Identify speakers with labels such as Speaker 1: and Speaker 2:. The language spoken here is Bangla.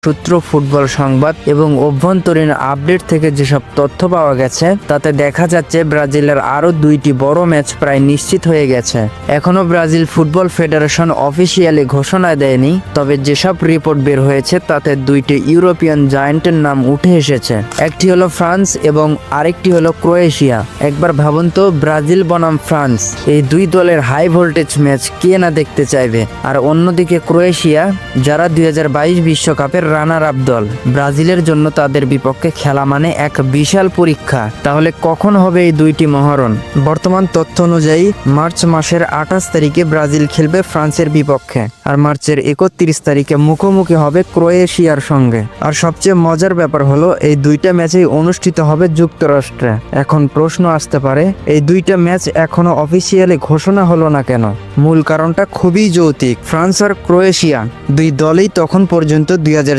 Speaker 1: সূত্র, ফুটবল সংবাদ এবং অভ্যন্তরীণ আপডেট থেকে যেসব তথ্য পাওয়া গেছে তাতে দেখা যাচ্ছে ব্রাজিলের আরও 2টি বড় ম্যাচ প্রায় নিশ্চিত হয়ে গেছে। এখনও ব্রাজিল ফুটবল ফেডারেশন অফিসিয়ালি ঘোষণা দেয়নি, তবে যেসব রিপোর্ট বের হয়েছে তাতে 2টি ইউরোপিয়ান জায়ান্টের নাম উঠে এসেছে। একটি হলো ফ্রান্স এবং আরেকটি হলো ক্রোয়েশিয়া। একবার ভাবুন তো, ব্রাজিল বনাম ফ্রান্স, এই দুই দলের হাই ভোল্টেজ ম্যাচ কে না দেখতে চাইবে। আর অন্যদিকে ক্রোয়েশিয়া, যারা 2022 বিশ্বকাপের রানার আপ দল। ব্রাজিলের জন্য তাদের বিপক্ষে খেলা মানে এক বিশাল পরীক্ষা। তাহলে কখন হবে এই দুইটি মহরণ? বর্তমান তথ্য অনুযায়ী মার্চ মাসের 28 তারিখে ব্রাজিল খেলবে ফ্রান্সের বিপক্ষে, আর মার্চের 31 তারিখে মুখোমুখি হবে ক্রোয়েশিয়ার সঙ্গে। আর সবচেয়ে মজার ব্যাপার হলো এই দুইটা ম্যাচেই অনুষ্ঠিত হবে যুক্তরাষ্ট্রে। এখন প্রশ্ন আসতে পারে, এই দুইটা ম্যাচ এখনো অফিসিয়ালি ঘোষণা হলো না কেন? মূল কারণটা খুবই যৌক্তিক। ফ্রান্স আর ক্রোয়েশিয়া দুই দলই তখন পর্যন্ত 2026